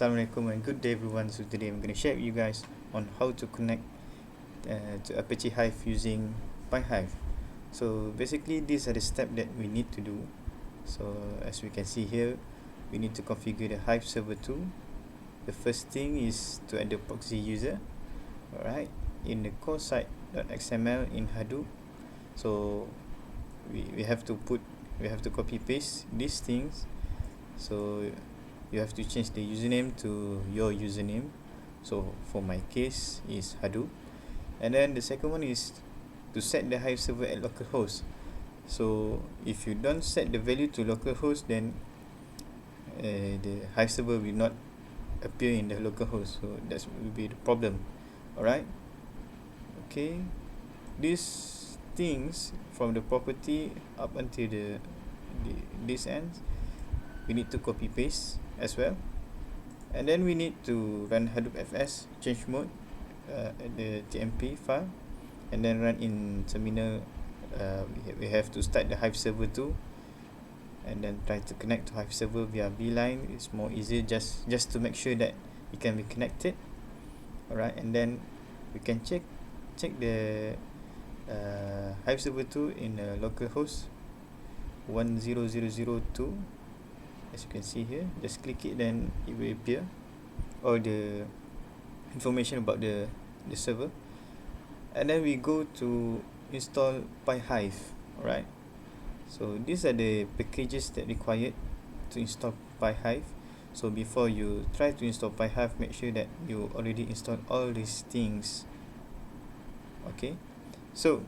Assalamualaikum and good day everyone. So today I'm going to share with you guys on how to connect to Apache Hive using PyHive. So basically these are the steps that we need to do. So as we can see here, we need to configure the Hive server 2. The first thing is to add the proxy user. Alright, in the coresite.xml in Hadoop. So we have to copy paste these things. So you have to change the username to your username. So for my case is Hadoop. And then the second one is to set the Hive server at localhost. So if you don't set the value to localhost, then the Hive server will not appear in the localhost. So that will be the problem. Alright. Okay. These things from the property up until this end, we need to copy paste as well, and then we need to run hadoop fs chmod the tmp file, and then run in terminal. We have to start the Hive server 2 and then try to connect to Hive server via beeline. It's more easy just to make sure that it can be connected. Alright, and then we can check the Hive server 2 in localhost 10002. As you can see here, just click it, then it will appear all the information about the server. And then we go to install PyHive. Alright, so these are the packages that required to install PyHive. So before you try to install PyHive, make sure that you already installed all these things. Okay, so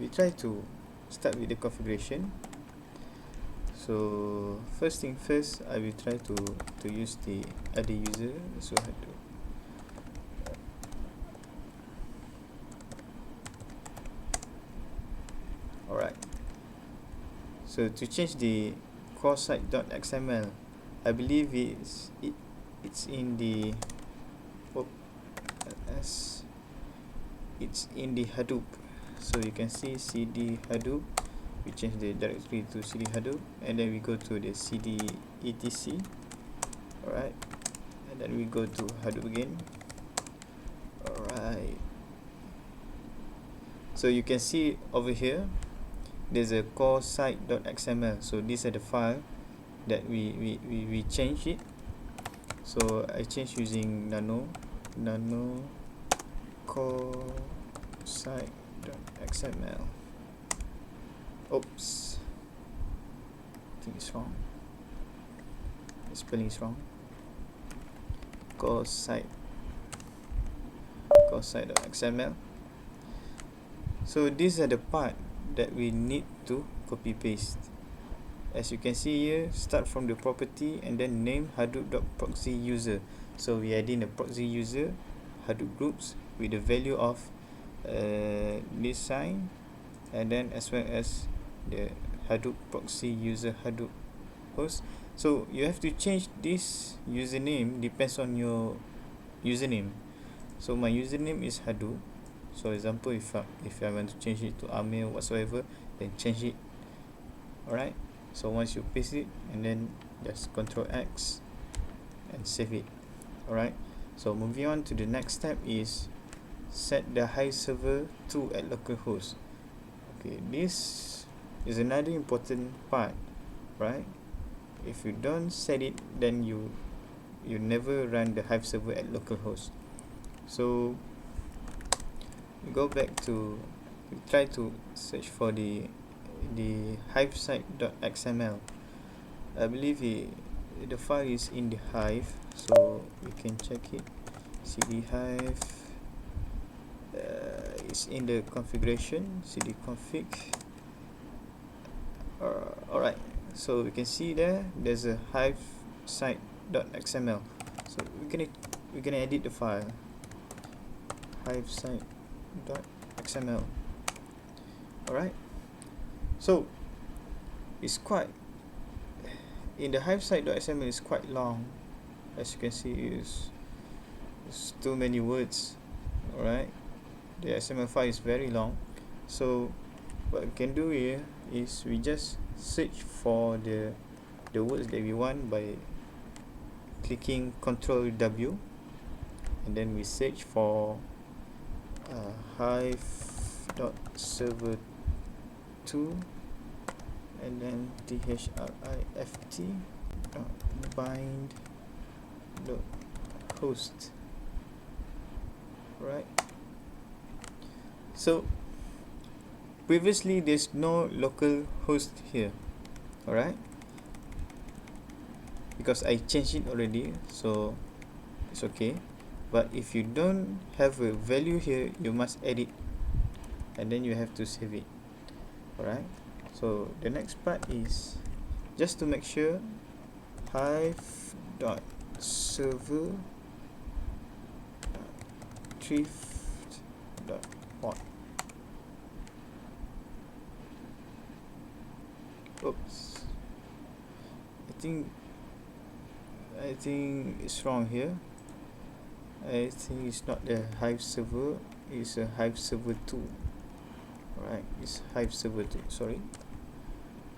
we try to start with the configuration. So first thing first, I will try to use the other user. So I have to alright, so to change the coresite.xml, I believe it's in the it's in the Hadoop. So you can see cd Hadoop. We change the directory to cd Hadoop, and then we go to the cd etc. Alright, and then we go to Hadoop again. Alright, so you can see over here there's a coresite.xml. so these are the file that we change it. So I change using nano coresite.xml. Oops, I think it's wrong. The spelling is wrong. coresite.xml. So these are the part that we need to copy paste. As you can see here, start from the property and then name hadoop.proxy user. So we add in a proxy user Hadoop groups with the value of this sign, and then as well as the Hadoop proxy user Hadoop host. So you have to change this username, depends on your username. So my username is Hadoop. So example, if I want to change it to Amir whatsoever, then change it. Alright, so once you paste it, and then just Ctrl X and save it. Alright, so moving on to the next step is set the Hive server 2 at localhost. Okay, this is another important part, right? If you don't set it, then you never run the Hive server at localhost. So we go back to, we try to search for the hive-site.xml. I believe the file is in the Hive, so we can check it. cd hive, it's in the configuration, cd config. Alright, so we can see there's a hive-site.xml. So we're gonna edit the file, hive-site.xml. Alright, so it's quite, in the hive-site.xml is quite long. As you can see, it's too many words. Alright, the XML file is very long. So what we can do here is we just search for the words that we want by clicking Control W, and then we search for hive.server2, and then thrift.bind host. Right, so previously there's no local host here, alright, because I changed it already, so it's okay. But if you don't have a value here, you must add it, and then you have to save it. Alright, so the next part is just to make sure hive.server thrift.port. Oops, I think it's wrong here. I think it's not the Hive server, it's a Hive server 2. Alright, it's Hive server 2, sorry.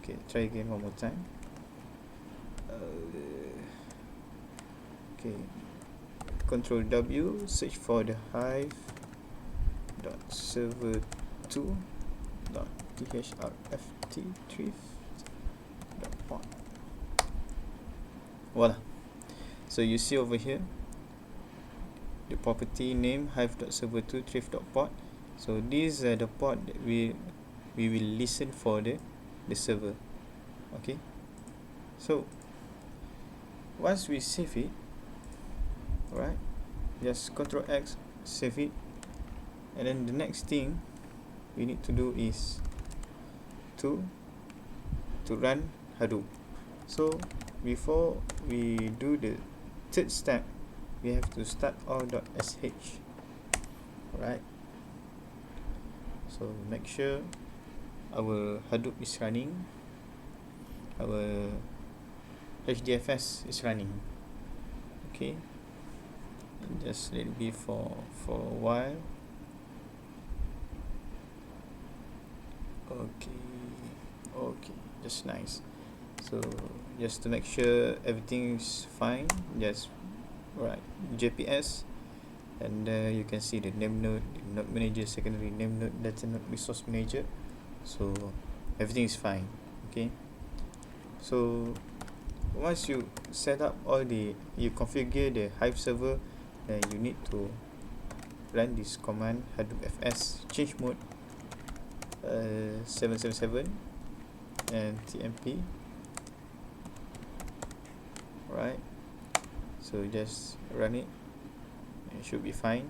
Okay, try again one more time. Okay, Control W, search for the hive.server2.thrft.port. Voila. So you see over here the property name hive.server2 thrift.port. So these are the port that we will listen for the server. Okay, so once we save it, alright, just Ctrl X, save it, and then the next thing we need to do is to run Hadoop. So before we do the third step, we have to start all.sh. Alright, so make sure our Hadoop is running, our HDFS is running. Okay, and just let it be for a while. Okay, just nice. So just to make sure everything is fine, just right JPS, and you can see the name node, the node manager, secondary name node, data node, resource manager. So everything is fine. Okay, so once you set up you configure the Hive server, then you need to run this command hadoop fs chmod 777 and tmp. Right, so just run it, it should be fine.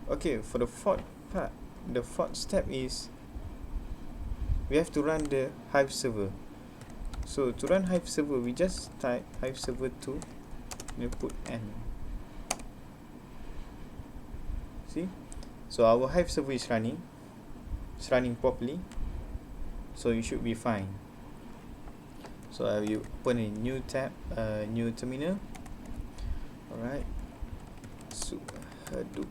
Okay, for the fourth part, the fourth step is we have to run the Hive server. So to run Hive server, we just type Hive server 2 and put n. See, so our Hive server is running, it's running properly, so you should be fine. So I will open a new tab, new terminal. Alright, so Hadoop.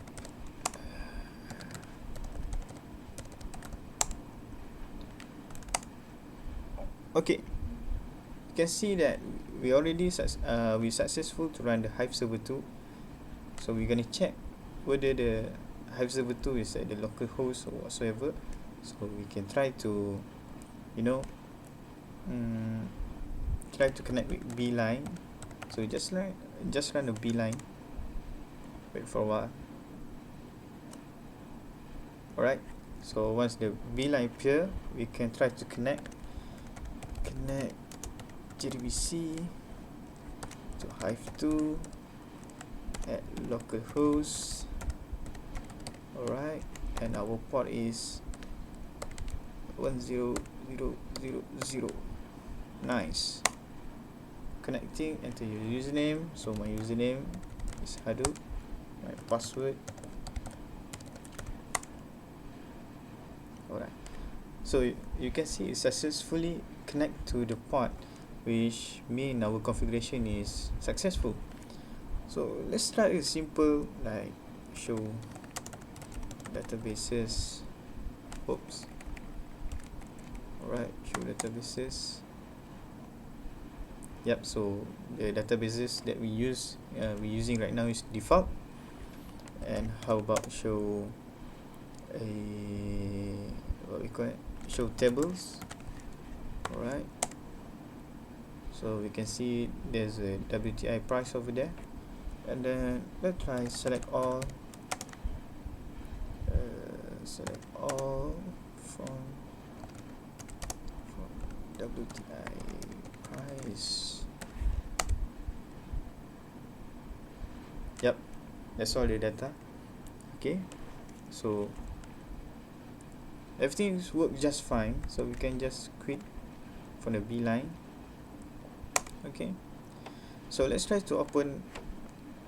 Okay, you can see that we already successful to run the Hive server 2. So we're gonna check whether the Hive server 2 is at the local host or whatsoever. So we can try to, try to connect with beeline. So just run a beeline, wait for a while. Alright, so once the beeline appear, we can try to connect JDBC to Hive 2 at localhost. Alright, and our port is 10000. Nice. Connecting, enter your username. So my username is Hadoop, my password. Alright, so you can see it successfully connect to the port, which mean our configuration is successful. So let's try a simple like show databases. Oops. Alright, show databases. Yep, so the databases that we're using right now is default. And how about show a, what we call it, show tables. Alright, so we can see there's a WTI price over there, and then let's try select all from WTI price. Yep, that's all the data. Okay, so everything's worked just fine, so we can just quit from the beeline. Okay, so let's try to open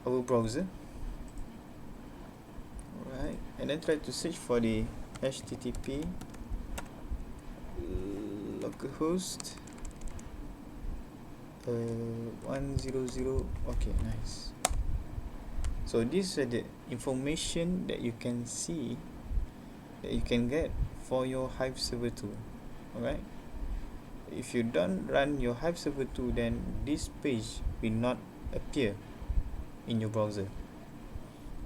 our browser. Alright, and then try to search for the HTTP localhost 100. Okay, nice. So these are the information that you can see, that you can get for your Hive server 2. Alright, if you don't run your Hive server 2, then this page will not appear in your browser.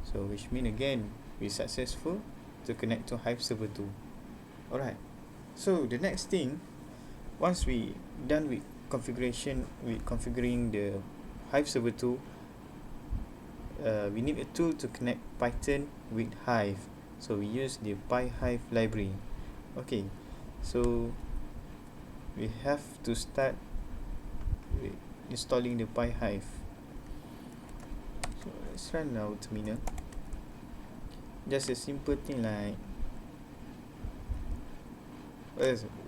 So which means again, we're successful to connect to Hive server 2. Alright, so the next thing, once we done with configuring the Hive server 2, we need a tool to connect Python with Hive. So we use the PyHive library. Okay, so we have to start with installing the PyHive. So let's run our terminal. Just a simple thing like,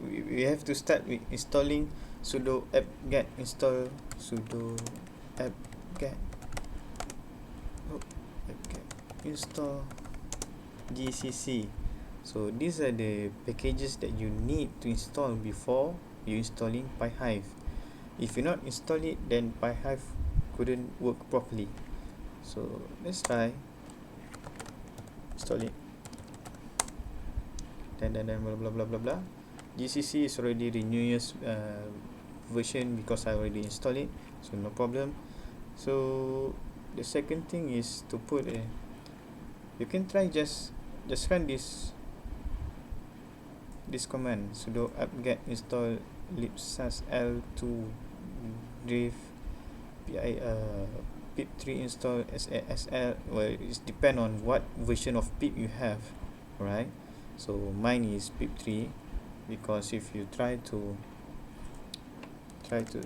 we have to start with installing sudo apt-get install sudo apt-get apt-get install gcc. So these are the packages that you need to install before you installing PyHive. If you not install it, then PyHive couldn't work properly. So let's try install it. Then blah blah blah blah blah. GCC is already the newest version because I already installed it, so no problem. So the second thing is to put a, you can try just run this command sudo apt-get install lib-sasl to thrift pip3 install sasl. Well, it depend on what version of pip you have, right? So mine is pip3, because if you try to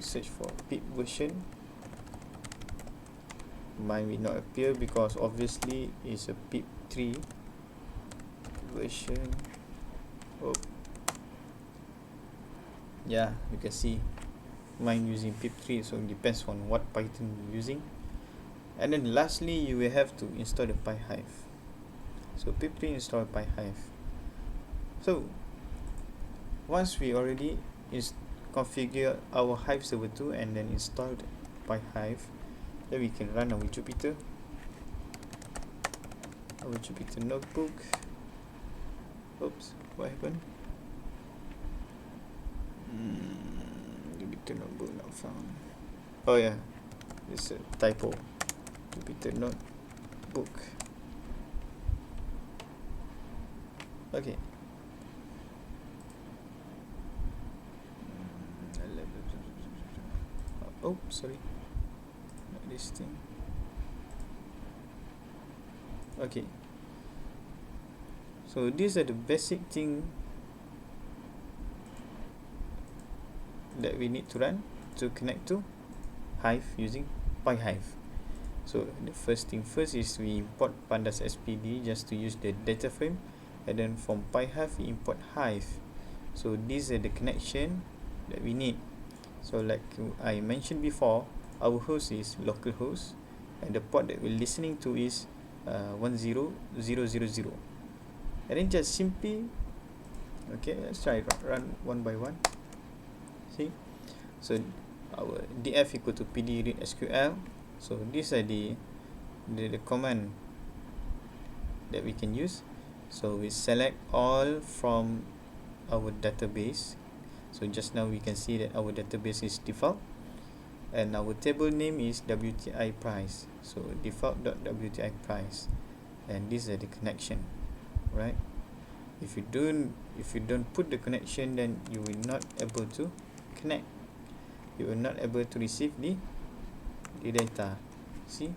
search for pip version, mine will not appear because obviously it's a pip3 version. Oh yeah, you can see mine using pip3, so it depends on what Python you're using. And then lastly, you will have to install the PyHive. So pip3 install PyHive. So once we already configure our Hive server 2 and then installed PyHive, then we can run our Jupyter notebook. Oops, what happened? Jupyter notebook not found. Oh yeah, it's a typo. Jupyter notebook. Okay. Oh, sorry, not this thing. Okay, so these are the basic thing that we need to run to connect to Hive using PyHive. So the first thing first is we import pandas spd just to use the data frame, and then from PyHive we import Hive. So these are the connection that we need. So like I mentioned before, our host is localhost, and the port that we're listening to is 10000. And then just simply, okay, let's try run one by one. See, so our df equal to pd read sql. So these are the command that we can use. So we select all from our database. So just now we can see that our database is default. and our table name is WTI price, so default.wti price, and this is the connection, right? If you don't put the connection, then you will not able to connect, you will not able to receive the data. See,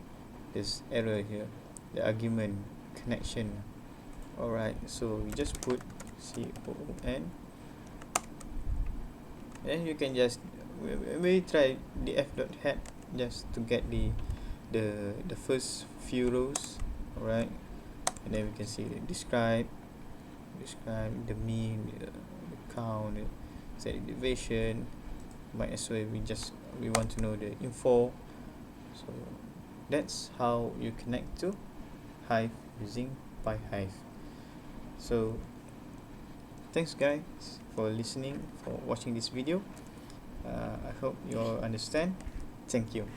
there's error here, the argument connection. Alright, so we just put COON, and you can just we try the f.head just to get the first few rows. Alright, and then we can see the describe the mean, the count, the set deviation. Might as well we want to know the info. So that's how you connect to Hive using PyHive. So thanks guys for listening, for watching this video. I hope you all understand. Thank you.